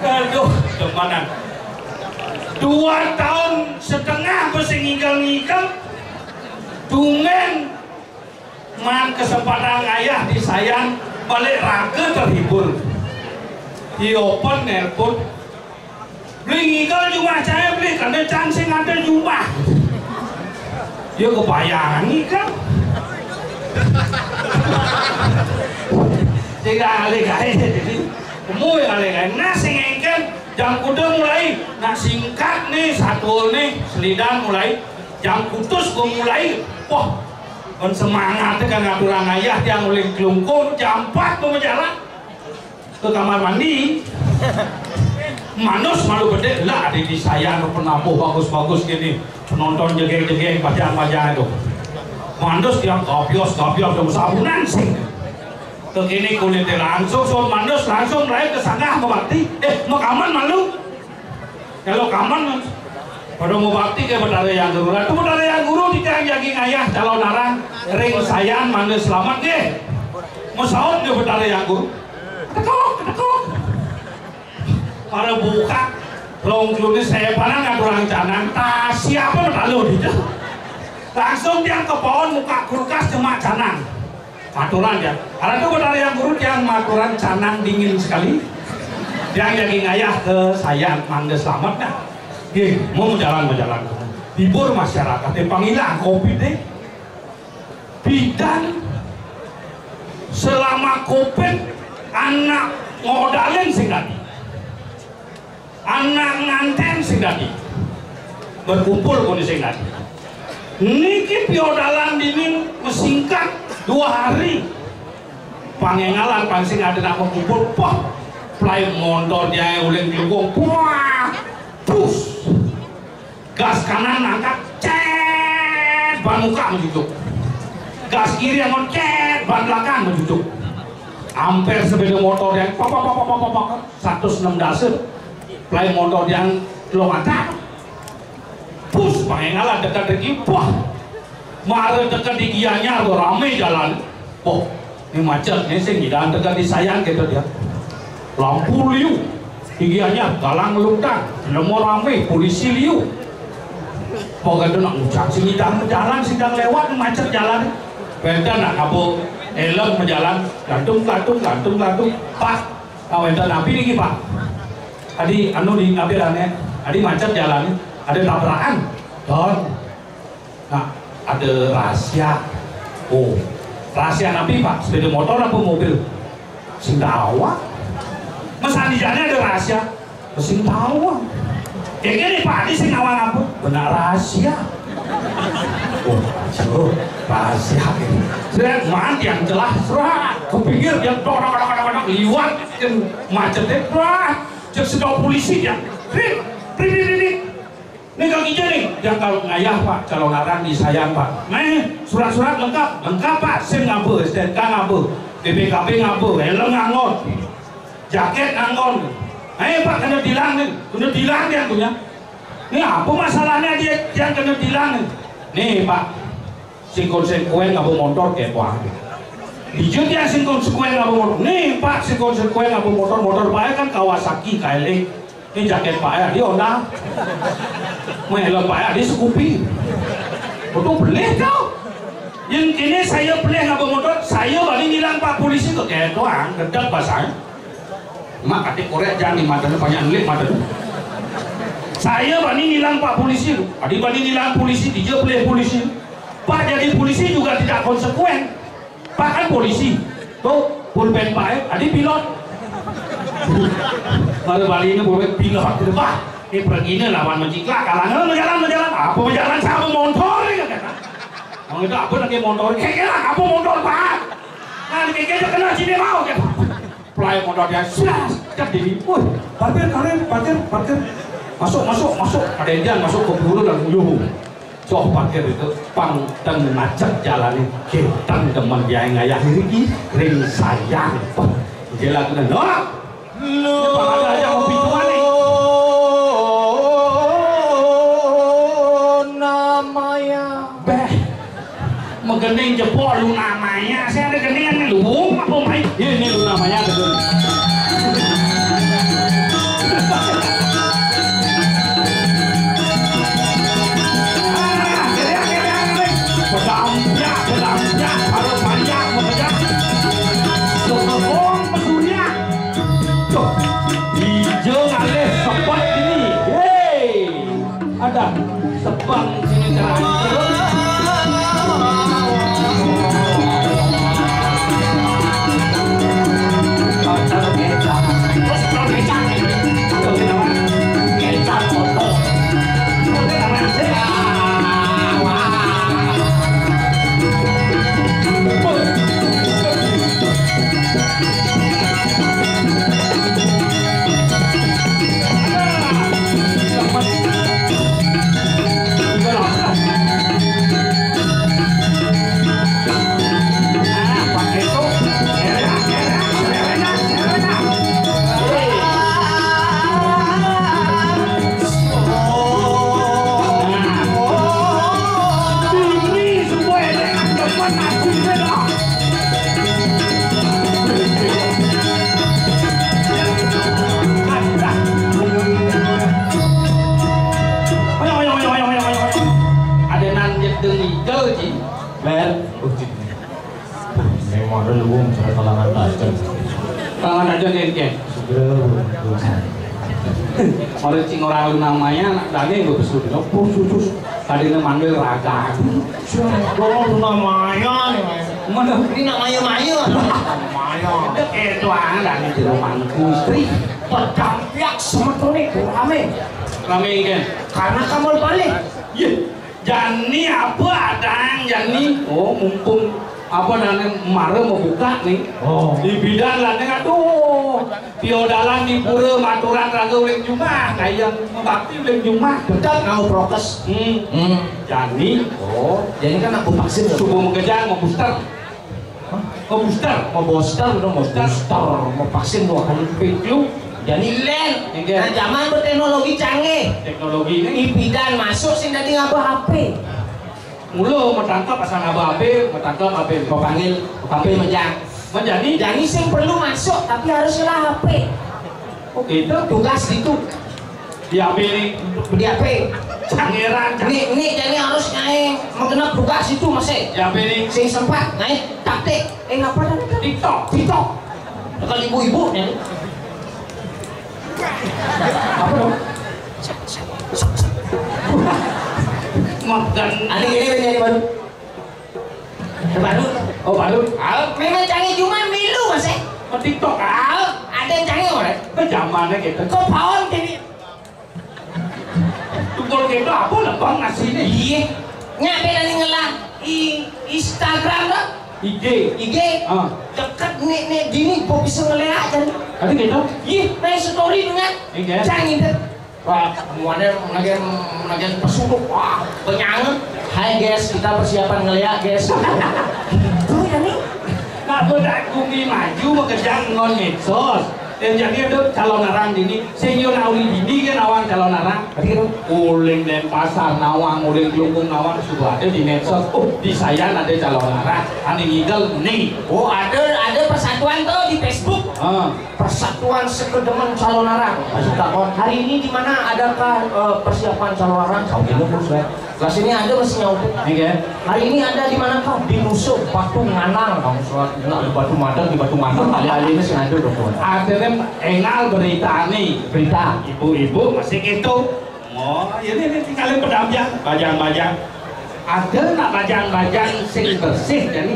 Aduh, temenan. 2 tahun setengah mesti ngigel-ngigel. Dungen man kesempatan ayah disayang balik raga terhibur. Di open nelpon. Beli ngigel rumah saya beli karena cansing ada rumah. Dia kebayang ngigel. Tiga kali jadi umuy kali nah sing engken jam kuda mulai nah singkat nih satu nih selidan mulai jam kutus gue mulai wah kan semangat kan ngaturan ayah yang uling kelungkung jam 4 mau jalan ke kamar mandi manus malu gede lah ada di saya penampung bagus-bagus gini penonton jegeng-jegeng pajang-pajang itu manus yang kopios udah sabunan sih begini kulitnya langsung soal manus langsung lain ke sana mau bakti mau kaman malu kalau kaman pada mau bakti ke betara yang guru itu betara yang guru tidak jaging ayah calon narang ring sayang manus selamat deh mau saut dia betara yang guru ketekuk para buka long juni saya panang ngaturang canang tak siapa berlalu itu langsung dia ke pohon muka kulkas cuma canang aturan ya karena itu benar yang guru yang aturan canang dingin sekali yang ngayah ke saya mangga selamat dah mau jalan hibur masyarakat panggilan kopi deh bidan selama covid anak modalin sing tadi anak nganten sing tadi berkumpul pun sing tadi niki piodalan dini mesingkat 2 hari pangengalan pangsing ada nak berkumpul poh play motor dia uling dilungkung wah pus gas kanan angkat cet ban muka menjujuk gas kiri yang cet ban belakang menjujuk hampir sepeda motor yang pok 106 dasar play motor yang kilometer pus pangengalan dekat deki wah mare dekat di gianya rame jalan oh ini macet ini sing dan dekat di sayang gitu dia lampu liu gigianya galang melutang nomor rame polisi liu pokoknya nak ngucap sing hidang jalan sedang lewat macet jalan beda nak kabur helm berjalan gantung pak wenda nabi ini pak adi anu di ngabelannya adi macet jalan ada tabrakan don nah ada rahasia oh rahasia nabi pak sepeda motor apa mobil sing tawa masa di jalan ada rahasia sing tawa kayak gini pak ini sing awang apa benar rahasia oh rahasia ini saya mati yang jelas serat kepinggir yang dorong liwat macetnya serat cek sedang polisi ya ini kaki nih yang kalau ngayah pak calon arang disayang pak surat-surat lengkap pak SIM ngabe STNK ngabe BPKB ngabe helm ngangon jaket ngangon pak kena tilang dia punya ini apa masalahnya dia yang kena tilang nih pak si konsekuen ngabe motor kayak wah dijut ya si konsekuen ngabe motor nih pak si konsekuen ngabe motor pak kan Kawasaki KLX ini jaket pak ya dia Honda helm pak ya dia Scoopy betul beli kau yang kini saya beli ngabe motor saya balik nilang pak polisi ke kayak doang gedek bahasanya mak katik korek jangan di mata banyak ngelik mata saya bani nilang pak polisi adik bani nilang polisi dia beli polisi pak jadi polisi juga tidak konsekuen pak kan polisi tuh pulpen pak adik pilot malah bali ini pulpen pilot gitu pak ini pergi ini lawan menciklak kalangan menjalan apa menjalan sama motor ya kata orang itu apa lagi motor kayak apa motor pak nah kayak kena sini mau kan play motor dia sudah jadi parkir masuk ada yang masuk ke bulu dan yuhu so parkir itu pang dan macet jalannya kita teman dia yang ngayah ini ring sayang dia lakukan lu ada yang mau pintuan nih namanya menggening jempol lu namanya saya ada geningan lu apa main ini lu namanya ada pedangnya kalau panjang mengejar sokong pesurnya tuh hijau ngalih sepat ini ada sebang sini terakhir dengigel Ci. Len. Memang ada lu cara kalangan tajam. Kalangan aja nih. Orang cing orang lu namanya daging gue besut khusus tadi manggil raga Kalau namanya mana ini namanya Maya. itu itu daging di rumahku istri Pedampiak semetone rame kan karena kamu balik. iya Jani apa adang Jani oh mumpung apa dan Mare mau buka nih di bidan lah nih aduh piodalan di pura maturan raga uling jumah kayak membakti uling jumah Betul mau prokes. Jani Jadi kan aku vaksin subuh mengejar mau booster mau booster mau vaksin 2 kali Pilu jadi len nah zaman berteknologi canggih teknologi ini bidan masuk sih tadi ngapa HP mulu metangkap asal ngaba HP metangkap HP mau panggil HP menjadi jadi sih perlu masuk tapi harus lah HP gitu tugas itu di HP ini di HP cangeran ini jadi harus naik mengenal tugas itu masih di HP ini sing sempat naik taktik ngapa dah TikTok kalau ibu-ibu nih apa dong makan ada ini menjadi baru oh baru memang canggih cuma milu mas TikTok ada yang canggih orang zamannya gitu kok pawon jadi tukul gitu apa lah bang ngasih ini iya nyampe nanti ngelah Instagram dah IG deket nih gini kok bisa ngeliat kan ada gitu iya main story dengan canggih deh wah semuanya lagi pesuluk wah penyanyi hai guys kita persiapan ngeliat guys itu ya nih nggak berdagumi maju bekerja ngon medsos dan jadi ada calon narang ini sehingga nauli ini kan awang calon narang uling dan pasar nawang uling jungkung nawang sudah ada di medsos di saya ada calon narang aneh ngigel nih ada persatuan tuh di Facebook persatuan sekedemen calon narang hari ini di mana adakah persiapan calon narang kelas ini ada masih nyautin hari ini ada di mana kau di Nusuk Batu Nganang kamu sholat di Batu Madang di Batu Nganang kali-kali ini sih ada dong akhirnya enal berita nih berita ibu-ibu masih gitu ini tinggalin pedamjang bajang-bajang ada nak bajang-bajang sing bersih jadi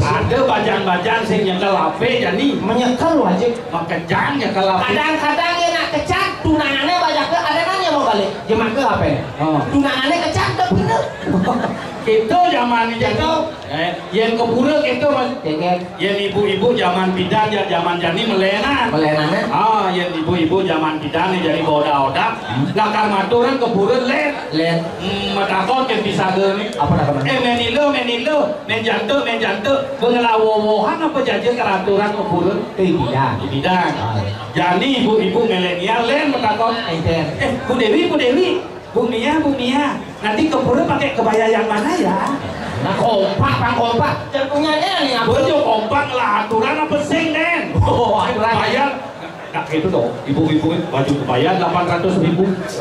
ada bajang-bajang sing nyekel HP jadi menyekel wajib makejang nyekel HP kadang-kadang ya nak kecat tunangannya bajak ke ada nanya mau balik jemaah ke HP tunangannya kecat ke bener itu zaman itu yang keburu itu mas yang ibu-ibu zaman bidan ya zaman jani melenanya yang ibu-ibu zaman bidan jadi boda-oda lakar maturan keburu len matakon yang bisa gini menilo menjantuk pengelawowohan apa jajan keraturan keburu bidan jadi ibu-ibu milenial len matakon Bu Dewi Bu Mia, nanti keburu pakai kebaya yang mana ya? Nah kompak, tentunya nih apa? Bojo kompak lah, aturan apa sing Den? Aturan bayar. Nah itu dong, ibu-ibu baju kebaya 800.000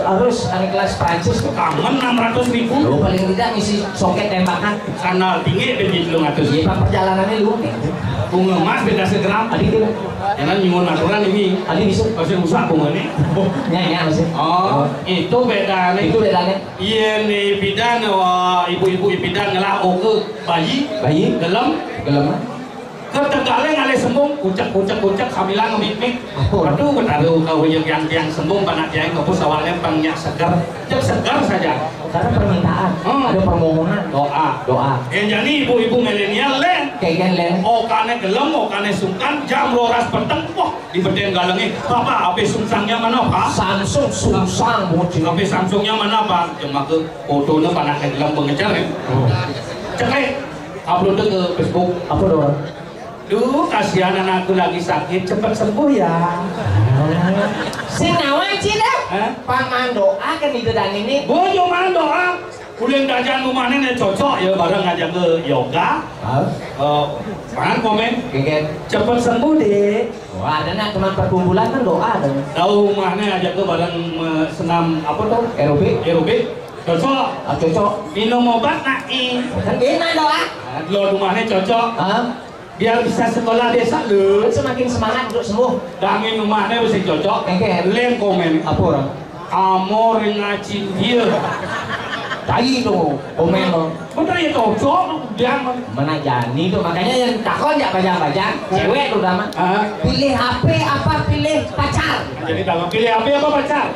harus ada kelas Prancis kangen 600.000 lo paling tidak ngisi soket tembakan sana tinggi begitu lo ngatus iya perjalanannya lu bunga emas beda segram tadi itu karena nyungun aturan ini tadi bisa masih rusak bunga ini nyanyi masih itu beda nih itu bedanya iya nih bidan ibu-ibu bidan ngelah oke bayi gelem ketegalnya ngalih sembung kucak kamilang ngemik-mik aduh ketaruh kau yang sembung panak yang ngepus awalnya pangnya segar saja karena permintaan ada permohonan doa jadi ibu-ibu milenial len okane gelem okane sungkan jam roras peteng wah di beden galengnya bapak apa sungsangnya mana pak Samsung sungsang apa Samsungnya mana pak cuma ke fotonya panak gelem pengejar ya cek upload ke Facebook apa doa Duh, kasihan anakku lagi sakit, cepat sembuh ya. Sing nawan cina, paman doa kan di dedang ini. Bojo mana doa? Kuliah dajan rumahnya nih cocok ya bareng ngajak ke yoga. Pangan komen, cepat sembuh deh. Wah, ada nak teman perkumpulan kan doa dong. Tahu rumahnya ngajak ke bareng senam apa tuh? Aerobik. Cocok. Cocok. Minum obat nak Kan enak dong ah. Lo rumahnya cocok. Biar bisa sekolah desa lu. Semakin semangat untuk sembuh. Dangin rumahnya bisa cocok. Lem komen. Apa orang? Amor ngacin dia. Tadi tuh komen lo. Betul ya cocok. Udah. Mana jani tuh makanya yang takon ya baca-baca. Cewek tuh sama. Pilih HP apa pilih pacar? Jadi dalam pilih HP apa pacar?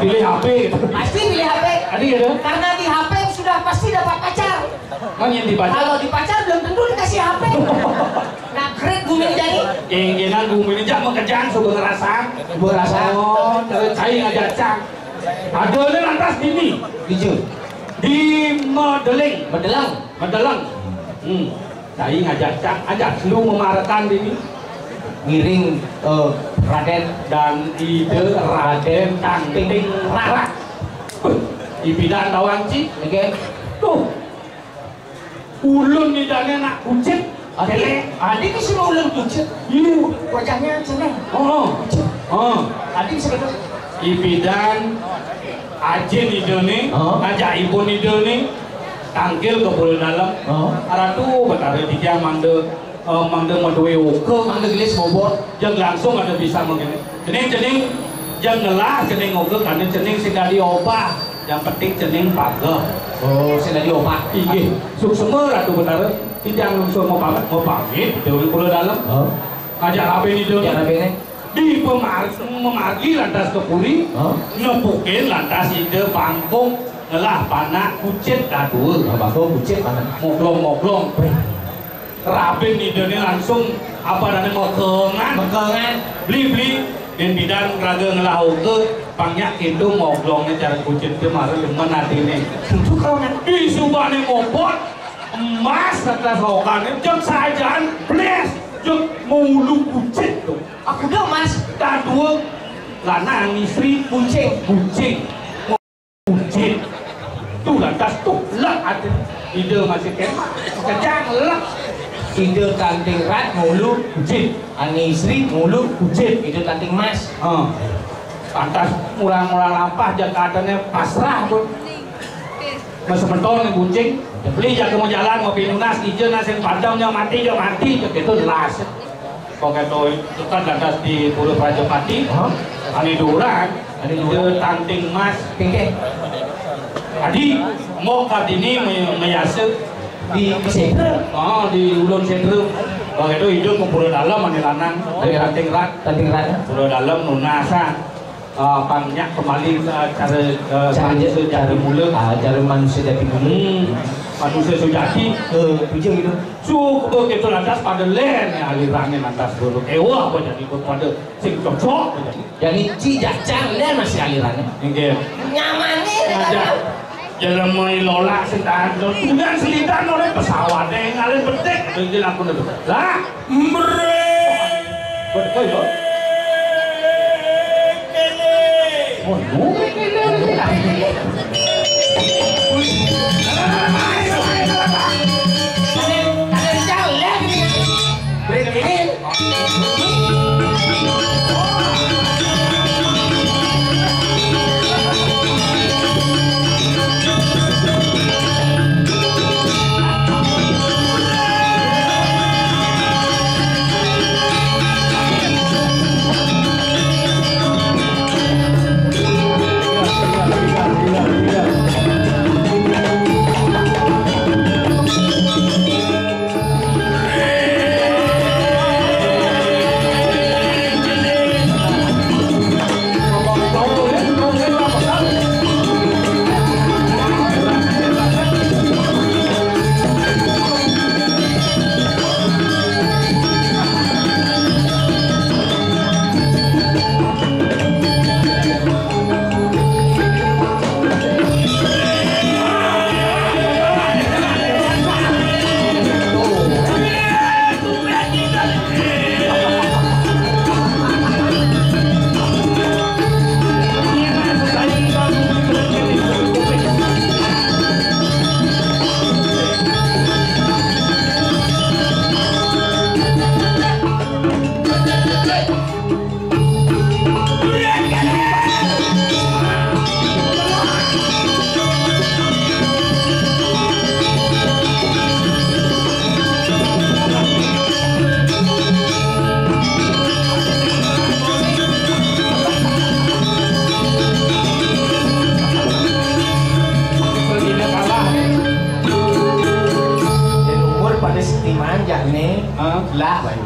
Pilih HP. Pasti pilih HP. Tadi ya dong. Karena di HP sudah pasti dapat pacar. Yang dipacar. Kalau di pacar belum tentu dikasih HP. Nah, keren bumi jadi. Keinginan bumi ini jangan kerjaan sudah ngerasa. Berasa. Oh, terus saya ngajak cang. Ada ini lantas ini. Di Medeling. Medelang. Saya ngajak cang, ajak lu memaratan ini. Ngiring Raden dan ide Raden Kanting Rara. Ibidan tawang ci. Tuh. Ulun nih dan nak kucit. Adik bisa ulun kucit. Iya. Wajahnya celeng. Adik bisa gitu. Ibidan Ajin ide nih, ngajak ibu ide nih. Tangkil ke bola dalam. Aratu betara tiga mande madue oke, mande gelis bobot. Jeng langsung ada bisa mungkin. Cening jeng ngelah cening oke karena cening sudah diobah. Yang penting cening pagah. Oh, sudah diobah. Iya. Semua ratu betara tidak langsung mau pamit. Dewi bola dalam. Ngajak apa ini dulu? Di memargi lantas ke puri, nepukin lantas ide pangkung ngelah panak kucit kadul. Pangkung kucit panak. Moglong. Rabin ide ini langsung apa namanya mekengan. Beli dan bidan raga ngelah oke pangnya itu moglongnya cara kucit itu marah demen hati ini. Tentu kau nak. Di subane ngobot emas atas lokannya jam sajaan bles jam mulu kucit tuh. Aku dah mas. Tak dua lanang istri kucing tuh lantas tuh lek ada ide masih kejang lek ide kanting rat mulu kucing ani istri mulu kucing ide kanting mas lantas murang-murang lampah jakatanya pasrah pun masuk mentol nih kucing beli jaga mau jalan mau pinunas ijo nasin padamnya mati gitu jelas kok itu kan lantas di Pulau Prajapati ani duran ide kanting mas Kengke. Adi mau kadini meyasuk Di Sentrum. di Ulun Sentrum. Kalau itu hidup ke Pulau Dalam ani lanang dari Tanting Rat. Pulau Dalam nunasan pangnya kembali cara manusia jadi mulut. Cara manusia jadi mulut. Manusia sejati Pujung itu. cukup begitu lantas pada len alirannya lantas dulu ewa apa jadi pada sing cocok Jadi cijacang dan masih alirannya. Nggih. Nyamannya. Ada jalan mulai lola sentan dengan selidan oleh pesawat yang ngalih betek dengan aku itu lah betul ya Lah bayu.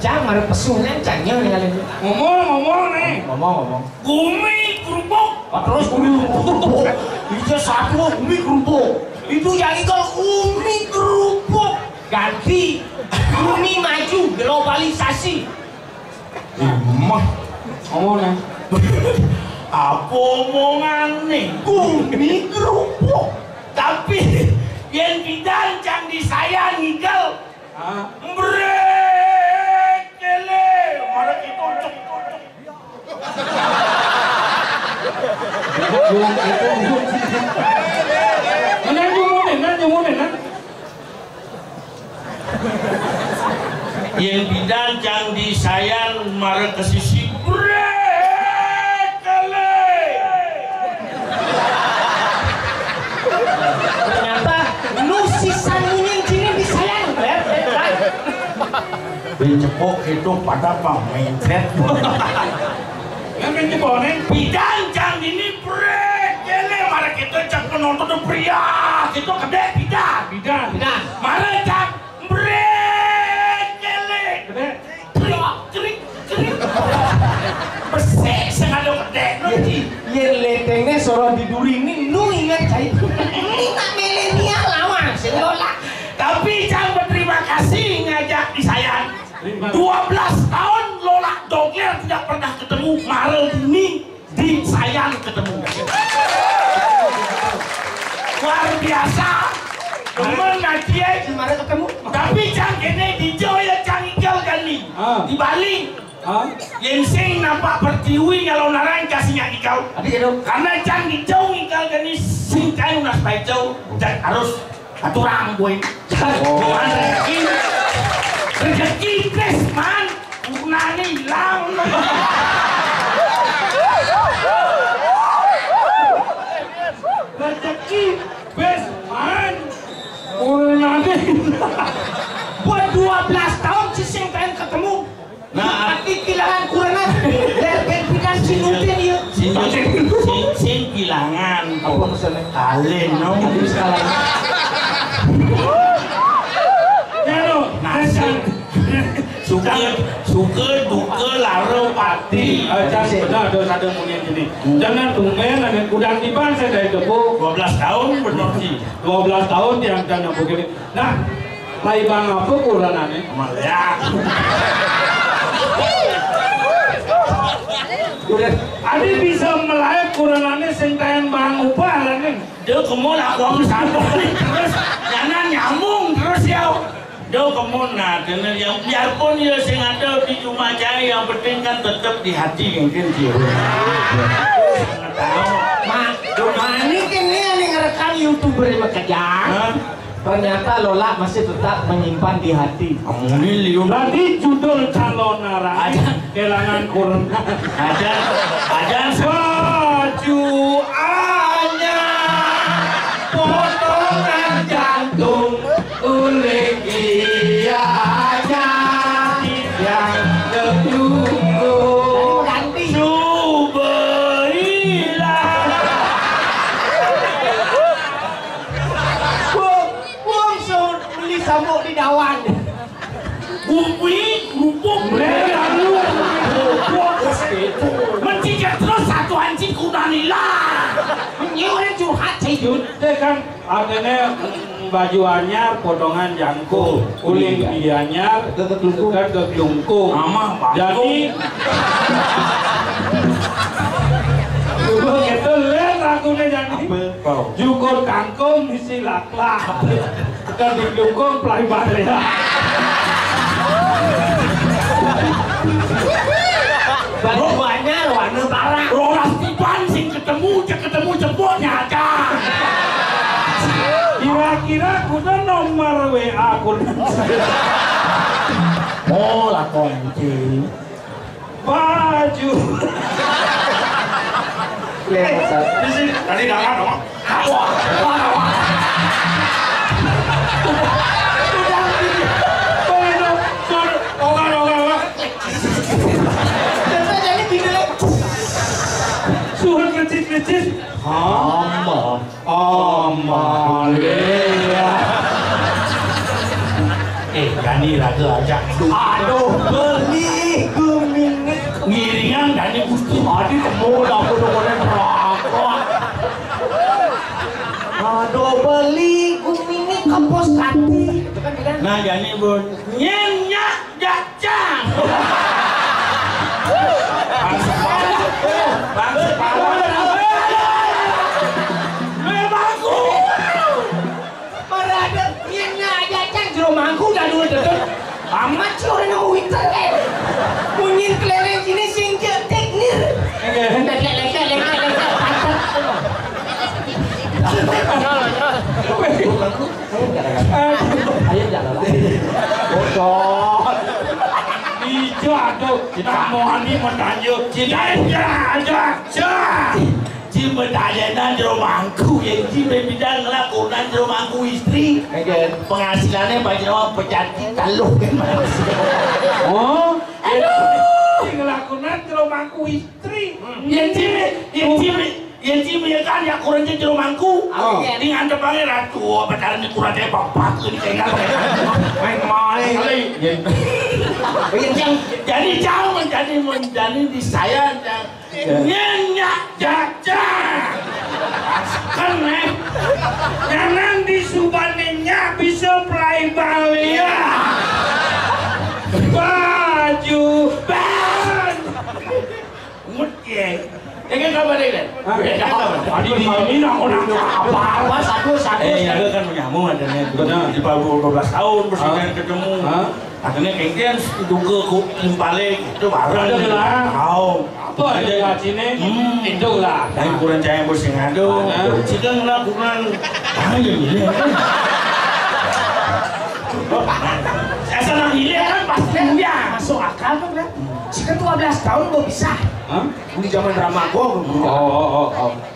Cang mari pesunan cangnya ningali. Ngomong nih. Ngomong. Gumi kerupuk. Terus gumi kerupuk. Itu satu gumi kerupuk. Itu yang itu gumi kerupuk. Ganti gumi maju globalisasi. Mah ngomong nih. Apa omongan nih? Gumi kerupuk. Tapi yang didancang disayangi kau. Brekele. Mana kita cocok. Yang didancang disayang marah ke sisi brekele. Ternyata nusisan ini disayang. Bencepok itu pada pamengset. Yang bencepok nih didancang ini brekele marah kita cak penonton pria itu gede bidan. Marah cak brekele gede kering bersek sengaja gede nanti yang letengnya sorot di duri ini nu ingat cai ini tak milenial lawan selola tapi Cang berterima kasih ngajak disayang 12 tahun Lola Dogler tidak pernah ketemu Marel ini disayang ketemu luar biasa temen ngaji Marel ketemu tapi Cang kene di Joya Cang Igal kan nih di Bali yang sing nampak pertiwi kalau narang kasihnya ikau karena Cang di jauh ikal kan nih sing kayu nas baik jauh dan harus aturang gue rezeki Krisman gunanya hilang rezeki Krisman gunanya buat 12 tahun si sing pengen ketemu nah arti kehilangan kurangan dan pikan sinutin ya sing kehilangan apa maksudnya kalen nomor sekalian suka duka laro pati benar ada punya gini jangan tumben ada kudang tiban saya dari tebu 12 tahun benar sih 12 tahun yang jangan begini nah lai bang apa kurangannya ya ada bisa melayar kurangannya sentayan bang upah lah nih dia kemana uang satu terus jangan nyambung terus ya dia kemana dengan yang biarpun dia sing ada di rumah saya yang penting kan tetap di hati mungkin sih ini kan ini ngerekam YouTuber yang kejang ternyata Lola masih tetap menyimpan di hati berarti judul calon narang kelangan kurang ada baju potongan jantung ulik ianya yang ketunggu suberilah buang beli sambuk di dawan bumi kerupuk mencicat terus satu anjing kuda nila nyuruh curhat sejun kan artinya baju anyar potongan jangkung uling anyar kekelungkung jadi begitu lihat lagunya jadi jukur kangkung isi laklak kekelungkung pelai balik baju anyar warna parah rolas tiban sing ketemu jemputnya aja kira-kira kuda nomor WA kuda oh lah kunci baju tadi dangan dong suhun kecil-kecil Amalia Dani raga aja. Aduh, beli gemini Ngiringan Dani Gusti. Adi temu aku udah rokok. Aduh, beli gemini ke pos kanti. Itu kan tidak. Nah Dani bun nyenyak jajang. Bang memangku. Marada nyenyak jajang jero mangku dah dulu deket. Amat sih orang nemu internet. Munyin keleleng sini singkir teknir. Lek. Ayo jalan. Bocor. Ijo aduh, kita mohon ini mentanjuk. Aja. Cuma tajanan jero mangku yang cuma bidang lakonan jero mangku istri. Penghasilannya banyak pecati taluh kan mas. Oh, aduh. Ngelakonan jero mangku istri. Yang cima ya kan ya kurangnya jero mangku. Ini ngandep banget ratu, pacaran di kurangnya bapak ini kayak main kemarin. Jadi jauh menjadi di saya nyenyak jajang. Kan jangan disubaninya bisa play balia. Baju ban. Mutye. Ini kabar ini. Tadi ini orang apa? Satu. Ya kan menyambung adanya. Di bawah 12 tahun presiden ketemu. Akhirnya kengkian duga ku impale itu barang. Tahu. Apa aja sini? Itu lah. Tapi kurang cahaya bersih ngadu. Jika ngelakukan ayo ini. Asal nak ini kan pasti ya masuk akal kan? Jika 12 tahun gak bisa. Di zaman drama gua.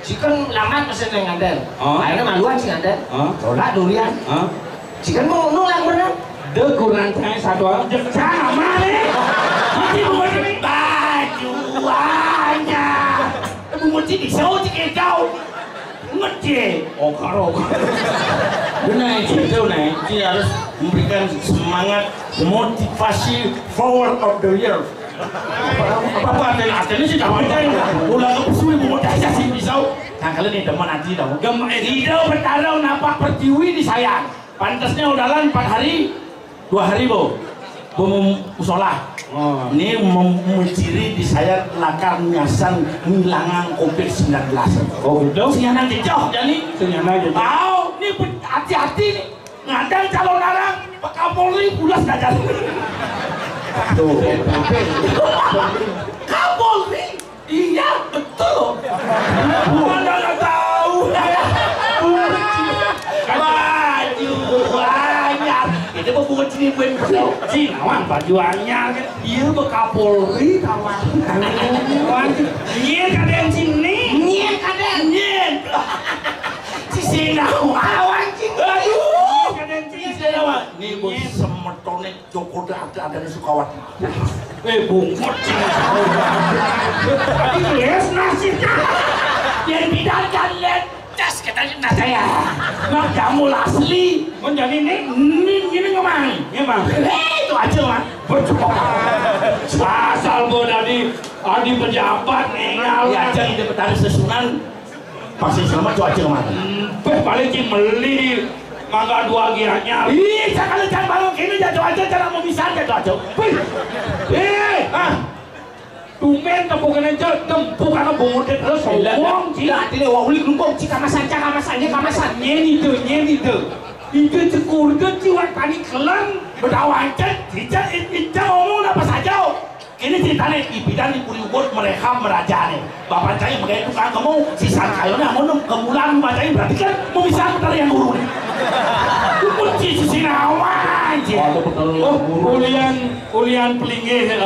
Jika lama pesen yang ngaden. Akhirnya maluan sih ngaden. Tolak durian. Jika mau nolak benar. Deh kurang tanya satu orang. Sama nih. Ini bukan bajuannya. Ibu mesti disau jika jauh. Ngecek. Okar. Benar itu nih. Dia harus memberikan semangat motivasi forward of the year. Apa artinya sih kawan saya ulang kepusuh mau daya sih pisau. Nah kalian ini teman aji dong. Hidau bertarung napak pertiwi disayang. Pantasnya udalan 4 hari 2 hari bo musola. Ini menciri di saya lakar nyasan ngilangan COVID-19. Oh gitu? Senyanan jejauh jadi. Senyanan jejauh. Tahu, ini hati-hati nih. Ngadang calon orang Pak Kapolri pulas gak jadi. Tuh, Kapolri? Iya betul. Mana nggak tahu? Baju banyak. Itu bukan ciri bener. Cinawan bajuannya kan. Iya Kapolri kawan. Iya kadang sini. Iya kadang. Iya. Cinawan cini. Aduh. Kadang cinawan. Ini bos semetone Joko ada di Sukawati. Bungut cinawan. Tadi les nasibnya. Yang bidangkan les. Jas katanya saya. Nak jamu asli. Menjadi ini ngomong. Itu aja mah. Asal bodoh di pejabat nengal. Ya aja ide petani sesunan. Pasti sama tuh aja mah. Paling cing meli. Mangga 2 giranya. Ih, jangan balong kini jatuh aja cara mau bisa jatuh aja. Tumen tempukan aja, tempukan bungut terus ngomong cila tidak wawuli gelumpong cika masan nyenyi itu cekur itu jiwa tadi kelang berdawancet tidak ngomong apa saja ini ceritanya ibidan di Puriwot mereka merajane bapak saya mengenai tukang kamu sisa kayunya mau kemulan bacanya berarti kan mau bisa putar yang guru nih kunci sisi nawan kulian pelingih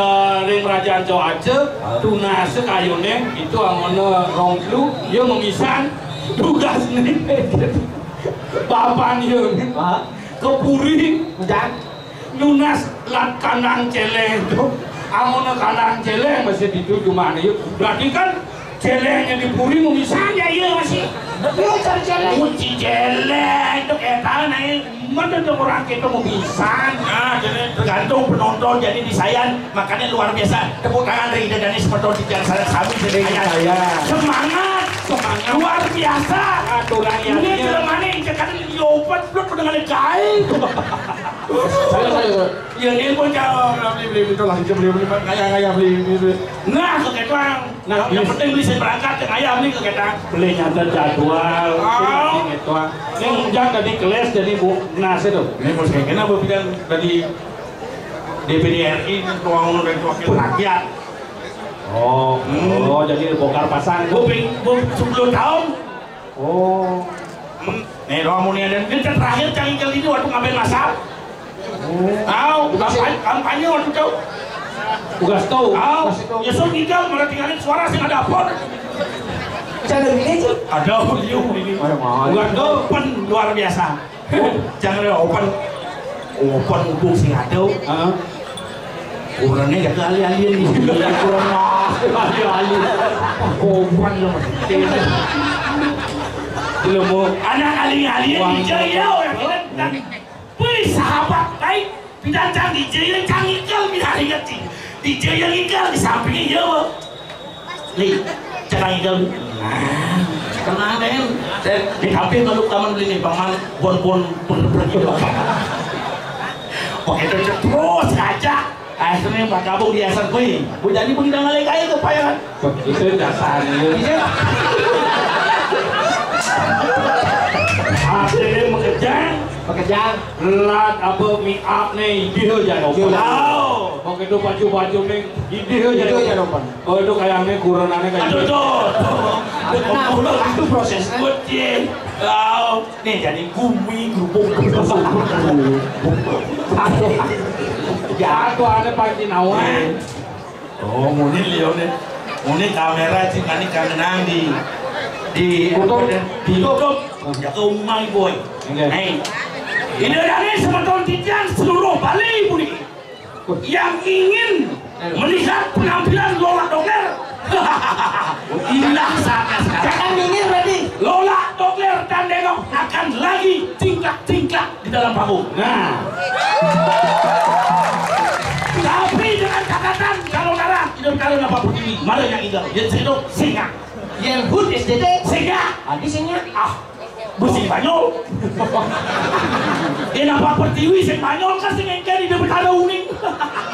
ring kerajaan Jawa aja tunas kayunya itu angona ronglu dia memisan tugas nih bapak nih ke Puri nunas lat kandang celeng tuh angona kandang celeng masih dituju mana yuk berarti kan celengnya di Puri memisan ya iya masih yuk cari celeng kunci celeng itu eta naik menurut orang kita mau pisan. Nah, jadi tergantung penonton jadi disayan, makanya luar biasa. Tepuk tangan dari Dani Semeton di jalan saya kami jadi saya. Semangat, semangat luar biasa. Aturan ini dalam mana yang kadang diobat belum dengan kain. Ya ini pun jauh beli itu lah, beli kayak beli. Nah, keketuang. Nah, yang penting beli saya berangkat ke ayam nih keketuang. Beli nyata jadwal. Keketuang. Ini ujang tadi kelas jadi bu nasi tuh. Ini mau saya kenapa bilang tadi DPD RI ruang dan wakil rakyat. Oh, jadi bongkar pasang. Bu 10 tahun. Oh. Nih ruang mulia dan kita terakhir cangkil ini waktu ngambil masak. Kampanye waktu itu. Tugas tahu. Ya so tinggal malah tinggalin suara sih ada apa? Jangan ini sih. Ada ini. Tugas tahu open luar biasa. Jangan open untuk sing ada. Kurangnya gak kali-alien di sini. Kurang kali-alien. Open loh. Ilmu anak alien-alien di jaya orang kita. Wih sahabat baik, bidang di jaya canggih kau bidang ingat di jaya ikan di sampingnya ya, nih jangan ikan, tenang deh, di hampir kalau taman beli nih paman bon pergi doang, oke terus aja, akhirnya pak kabung di asal kue, jadi begini ngalih kaya kepayangan, itu dasarnya, akhirnya mengejar lat apa make up nih dia aja dong. Mau itu baju nih dia aja dong. Oh itu kayaknya kurangannya kayak gitu. Nah itu prosesnya. Kucing. Nih jadi gumi gerubuk. Ya tuh ada pagi nawan. Oh munin lihat nih. Munin kamera sih kan nang di YouTube ya ke umai boy. Ini dari Semeton Tijang seluruh Bali Budi yang ingin melihat penampilan Lola Dogler. Indah saatnya sekarang. Jangan minggir berarti. Lola Dogler dan Denok akan lagi tingkah di dalam panggung. Nah. Tapi dengan catatan kalau darah hidup kalian apa begini, mana yang ingat? Yang hidup singa. Yang good SDT singa. Adi singa. Besi Banyol. Dia nampak pertiwi sing Banyol kan sing engke di depan ada uning.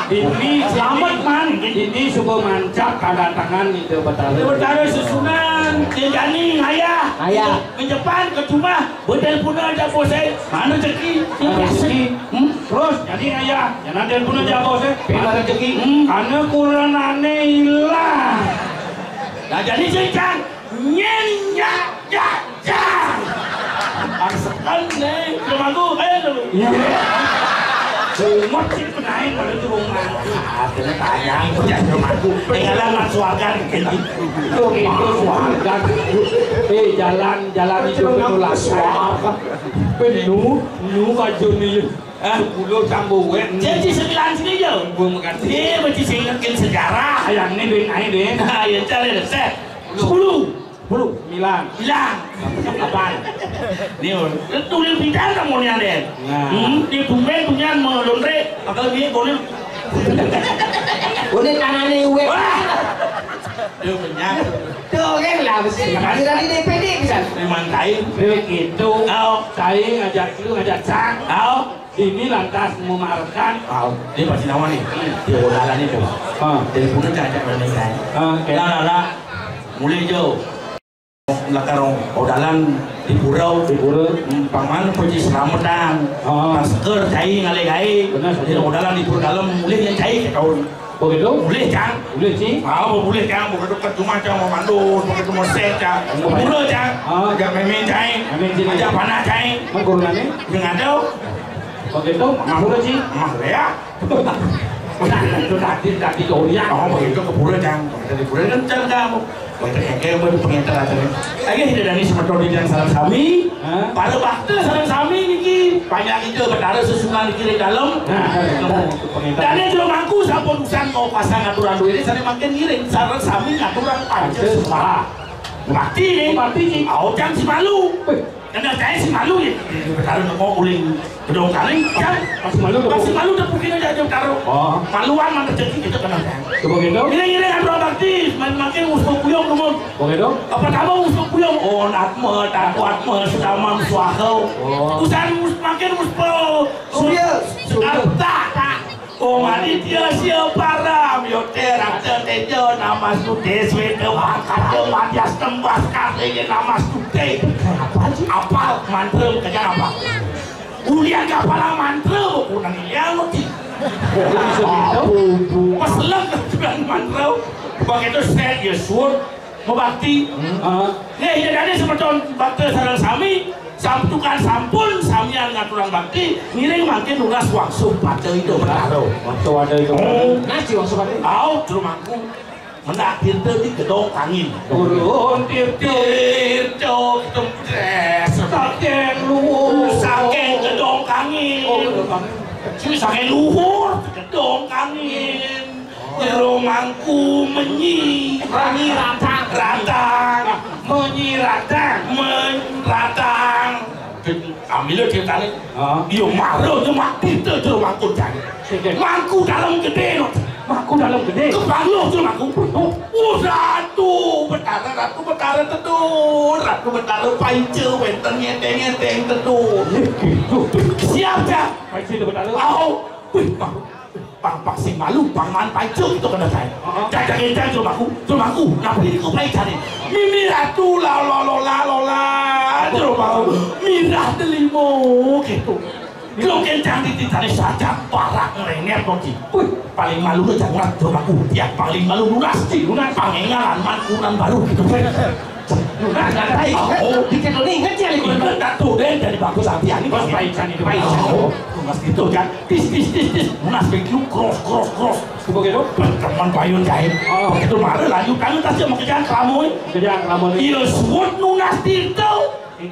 Ini selamat man. Ini suka mancap kedatangan di depan ada susunan. Dia jani ayah. Menjepan ke rumah. Betul puna aja bose. Mana rezeki? Terus jadi ayah. Jangan dia puna aja bose. Mana rezeki? Karena kuranane hilang. Nah jadi sekarang nyenyak jajang. Aksekan nih, rumah aku kayak dulu. Iya. Rumah sih naik kalau itu rumah. Akhirnya tayang kerja rumahku. Tinggalan mas warga gitu. Itu warga. Jalan itu betulah warga. Penuh baju nih. Pulau Cambuwen. Jadi 9 sini jauh. Gue mengerti. Berarti saya ingatkan sejarah. Yang ini Ben, Ben. Yang cari resep. 10 hilang apaan? Nih, tulis bidang kamu nih ada. Di bumi punya melondre, kalau dia boleh. Boleh tangannya uwe. Dia banyak. Tuh kan lah besi. Dari DPD bisa. Memang kain. Begitu. Saya ngajak sang. Ini lantas memamerkan. Dia pasti nama nih. Dia bodalan itu. Teleponnya cacak berdekat. Lah. Mulai jauh. Lakarong odalan di purau paman pergi selamatan masker cai ngalai di odalan di purau dalam mulai yang cai ke tahun begitu boleh kan boleh sih boleh kan bukan dekat rumah cang mau mandul bukan cuma set cang purau cang ajak main cai ajak panah cai mengkurungannya yang ada begitu purau sih ya itu tadi dolian begitu ke purau cang dari purau kan cang kamu kayak pengintar aja lagi tidak dari Semeton yang salam sami pada waktu salam sami niki banyak itu berdarah susunan kiri dalam dan yang belum aku sampun usan mau pasang aturan dulu ini saya makin ngiring salam sami aturan aja semua mati nih jam si malu karena saya si malu ya Betaro mau uling gedong kaling kan masih malu depukin aja jauh taruh maluan mana rezeki gitu kan begitu ini ada bakti makin usuk puyong kemun begitu apa kamu usuk puyong atme sudah mamsuahau usaha makin muspel surya Aditya siapa ram yoter akte tejo nama sude swete wangkat matias tembas kate nama sude apa mantra kerja apa ulian kapala mantra kunang yang ti masalah dengan mantra begitu set Yesus mau bakti jadi semacam bakti sarang sami samtukan sampun samian ngaturan bakti ngiring makin nugas waksu pada itu bertaruh waktu ada itu nasi waksu pada au rumahku menakdir di gedong angin turun tirto tempres saking luhur saking gedong angin saking luhur gedong angin rumahku menyratang ambilnya dia tarik dia marah dia mati itu mangku cari mangku dalam gede kebangun itu mangku ratu betara tedur ratu betara paice wenten nyeteng tedur siap ya paice betara pang sing malu pang man paice itu kena saya jaga rumahku kenapa diriku baik cari mimi ratu lola rumahku mirah delimo gitu lo kencang dititani saja parak ngerenyet konci paling malu lo jangan rumahku tiap paling malu lunas pangengalan mankunan baru gitu lunas gak ada dikit lo inget ya inget tuh deh dari bagus hati-hati pas paican itu mas gitu kan tis lunas begitu cross begitu teman payun jahit begitu marah lanjut kan tasnya mau kerjaan kelamun iya suut lunas itu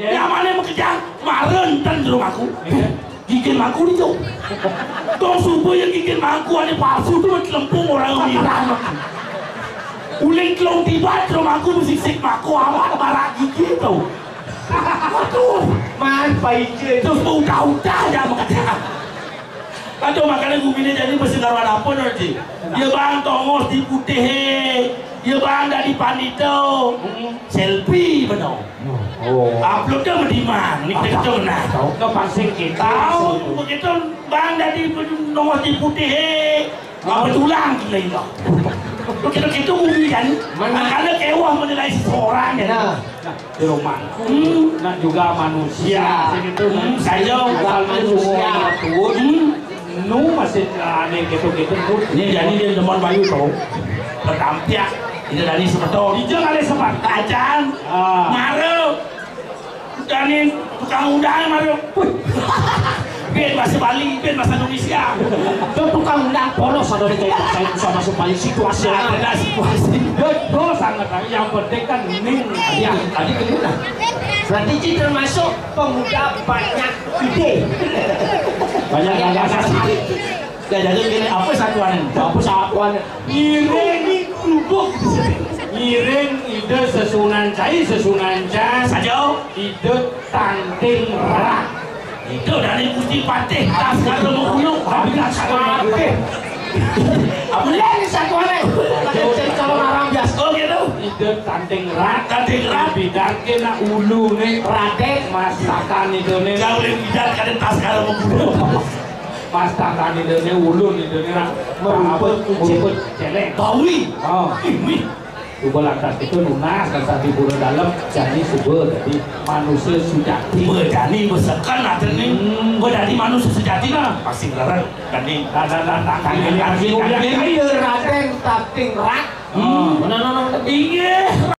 yang mana mau kerjaan marah dan di rumahku gigin mangku itu dong subuh yang gigin mangku ada palsu tuh lempung orang mirah uling kelong tiba di rumahku musik mangku awak marah gigi tuh waduh man paice terus mau udah aja makanya aduh makanya gue bini jadi mesti karuan apa nanti dia bang tongos di putih dia bang dari panito selfie benar uploadnya mendiman ini kita menang no pasing kita tahu begitu bang dari tongos di putih betulang gila itu begitu bumi kan makanya kewah menilai seseorang ya di rumah nah juga manusia saya manusia nu masih aneh gitu-gitu ini jadi dia teman bayu tau bertampiak ini dari sebetul ini jangan ada sempat kacan maru dan tukang undang maru biar bahasa Bali, biar bahasa Indonesia itu tukang undang polos ada di kayak sama Bali situasi ada situasi itu sangat yang penting kan ning ya tadi kemudian berarti Ci termasuk pemuda banyak ide banyak gagasan ya jadi gini apa satuan iring lubuk iring ide sesunan cai saja ide tanting rak itu dari Gusti Patih tas kalau mau gulung habis sampai apa lagi satuannya calon arang biasa gitu ide tanting rak bidarke na ulu nih raden masakan itu nih jauh lebih bidar kan tas kalau mau gulung masakan itu nih ulu itu nih meruput celeng gawi ini Subah lantas itu lunas dan tadi buru dalam jadi subah jadi manusia sejati jadi besekan ada nih jadi manusia sejati lah pasti beneran kan nih ini raden tanting rak iya